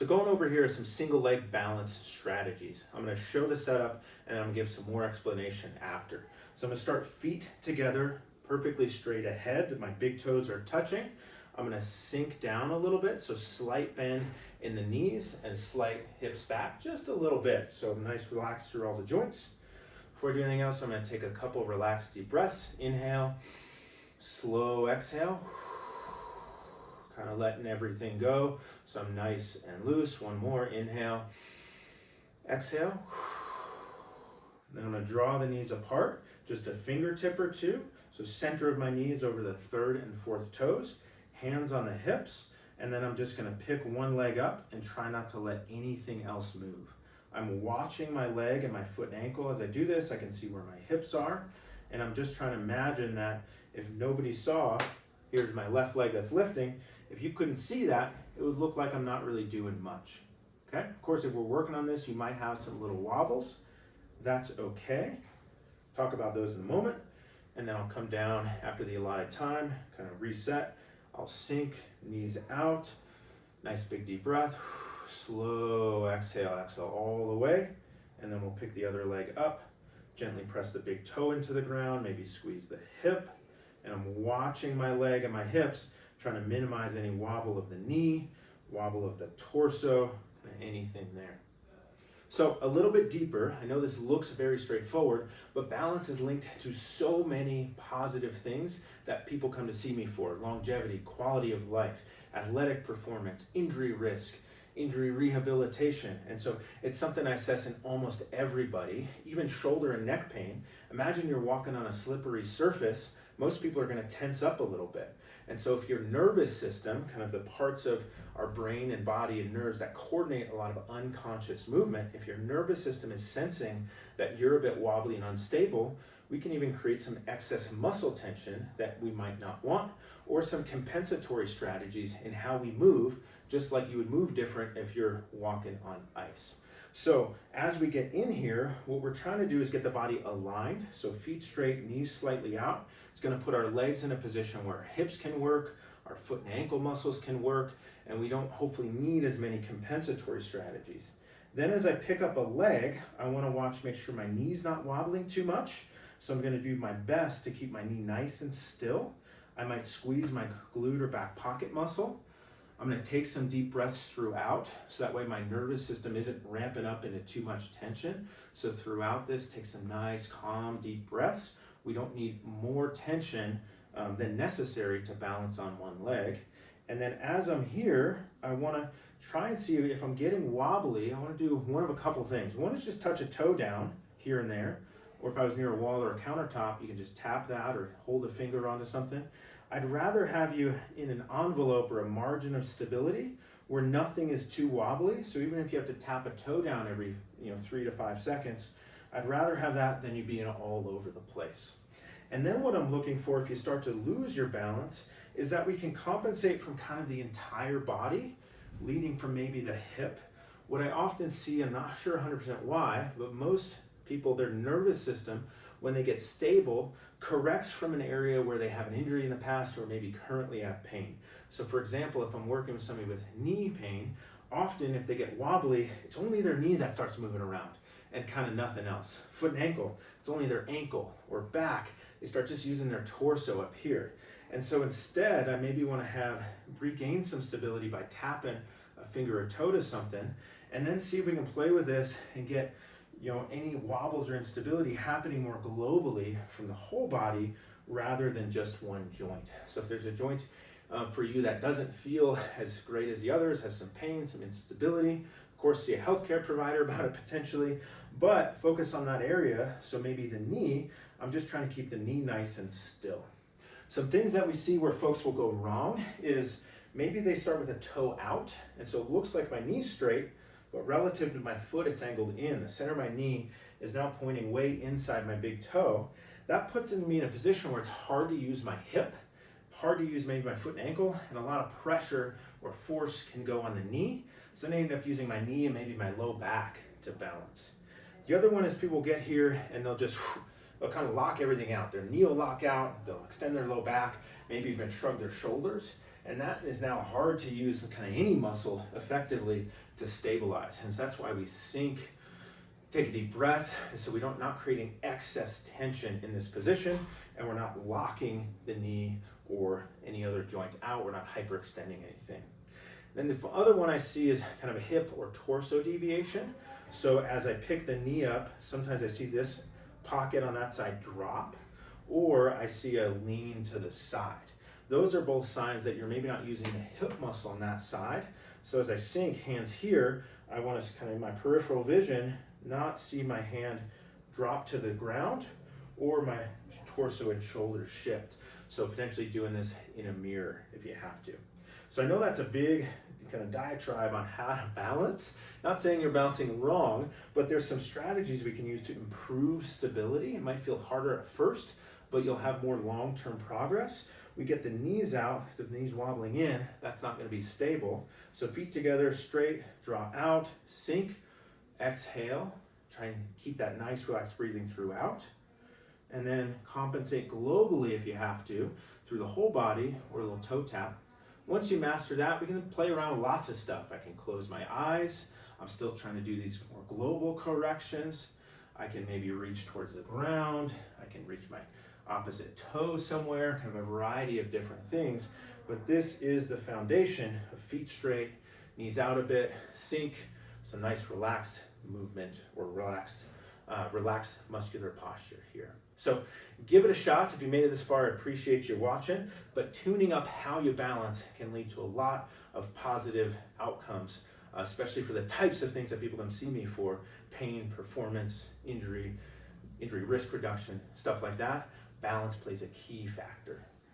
So going over here are some single leg balance strategies. I'm gonna show the setup and I'm gonna give some more explanation after. So I'm gonna start feet together, perfectly straight ahead. My big toes are touching. I'm gonna sink down a little bit, so slight bend in the knees and slight hips back just a little bit. So nice relax through all the joints. Before I do anything else, I'm gonna take a couple relaxed deep breaths. Inhale, slow exhale. Kind of letting everything go. So I'm nice and loose. One more, inhale, exhale. Then I'm gonna draw the knees apart, just a fingertip or two. So center of my knees over the third and fourth toes, hands on the hips, and then I'm just gonna pick one leg up and try not to let anything else move. I'm watching my leg and my foot and ankle. As I do this, I can see where my hips are, and I'm just trying to imagine that if nobody saw, here's my left leg that's lifting, if you couldn't see that, it would look like I'm not really doing much. Okay? Of course, if we're working on this, you might have some little wobbles. That's okay. Talk about those in a moment. And then I'll come down after the allotted time, kind of reset. I'll sink, knees out. Nice big deep breath. Slow exhale, exhale all the way. And then we'll pick the other leg up. Gently press the big toe into the ground, maybe squeeze the hip. And I'm watching my leg and my hips, trying to minimize any wobble of the knee, wobble of the torso, anything there. So a little bit deeper, I know this looks very straightforward, but balance is linked to so many positive things that people come to see me for. Longevity, quality of life, athletic performance, injury risk, injury rehabilitation. And so it's something I assess in almost everybody, even shoulder and neck pain. Imagine you're walking on a slippery surface. Most people are going to tense up a little bit. And so if your nervous system, kind of the parts of our brain and body and nerves that coordinate a lot of unconscious movement, if your nervous system is sensing that you're a bit wobbly and unstable, we can even create some excess muscle tension that we might not want, or some compensatory strategies in how we move, just like you would move different if you're walking on ice. So as we get in here, what we're trying to do is get the body aligned. So feet straight, knees slightly out. It's going to put our legs in a position where our hips can work, our foot and ankle muscles can work, and we don't hopefully need as many compensatory strategies. Then as I pick up a leg, I want to watch, make sure my knee's not wobbling too much. So I'm going to do my best to keep my knee nice and still. I might squeeze my glute or back pocket muscle. I'm going to take some deep breaths throughout, so that way my nervous system isn't ramping up into too much tension. So throughout this, take some nice, calm, deep breaths. We don't need more tension than necessary to balance on one leg. And then as I'm here, I want to try and see if I'm getting wobbly. I want to do one of a couple things. One is just touch a toe down here and there, or if I was near a wall or a countertop, you can just tap that or hold a finger onto something. I'd rather have you in an envelope or a margin of stability where nothing is too wobbly. So even if you have to tap a toe down every 3 to 5 seconds, I'd rather have that than you being all over the place. And then what I'm looking for if you start to lose your balance is that we can compensate from kind of the entire body, leading from maybe the hip. What I often see, I'm not sure 100% why, but most people, their nervous system, when they get stable, corrects from an area where they have an injury in the past or maybe currently have pain. So for example, if I'm working with somebody with knee pain, often if they get wobbly, it's only their knee that starts moving around and kind of nothing else. Foot and ankle, it's only their ankle or back. They start just using their torso up here. And so instead, I maybe want to regain some stability by tapping a finger or toe to something, and then see if we can play with this and get any wobbles or instability happening more globally from the whole body rather than just one joint. So if there's a joint for you that doesn't feel as great as the others, has some pain, some instability, of course see a healthcare provider about it potentially, but focus on that area. So maybe the knee, I'm just trying to keep the knee nice and still. Some things that we see where folks will go wrong is maybe they start with a toe out, and so it looks like my knee's straight, but relative to my foot, it's angled in. The center of my knee is now pointing way inside my big toe. That puts me in a position where it's hard to use my hip, hard to use maybe my foot and ankle, and a lot of pressure or force can go on the knee. So then I end up using my knee and maybe my low back to balance. The other one is people get here and they'll kind of lock everything out. Their knee will lock out, they'll extend their low back, maybe even shrug their shoulders. And that is now hard to use kind of any muscle effectively to stabilize. And so that's why we sink, take a deep breath, so we don't not creating excess tension in this position, and we're not locking the knee or any other joint out. We're not hyperextending anything. Then the other one I see is kind of a hip or torso deviation. So as I pick the knee up, sometimes I see this pocket on that side drop, or I see a lean to the side. Those are both signs that you're maybe not using the hip muscle on that side. So as I sink, hands here, I want to kind of in my peripheral vision not see my hand drop to the ground or my torso and shoulders shift. So potentially doing this in a mirror if you have to. So I know that's a big kind of diatribe on how to balance. Not saying you're balancing wrong, but there's some strategies we can use to improve stability. It might feel harder at first, but you'll have more long-term progress. We get the knees out, because if the knees wobbling in, that's not going to be stable. So feet together, straight, draw out, sink, exhale. Try and keep that nice relaxed breathing throughout. And then compensate globally if you have to, through the whole body or a little toe tap. Once you master that, we can play around with lots of stuff. I can close my eyes. I'm still trying to do these more global corrections. I can maybe reach towards the ground. I can reach my opposite toe somewhere, kind of a variety of different things. But this is the foundation of feet straight, knees out a bit, sink, some nice relaxed movement or relaxed muscular posture here. So give it a shot. If you made it this far, I appreciate you watching, but tuning up how you balance can lead to a lot of positive outcomes, especially for the types of things that people come see me for: pain, performance, injury risk reduction, stuff like that. Balance plays a key factor.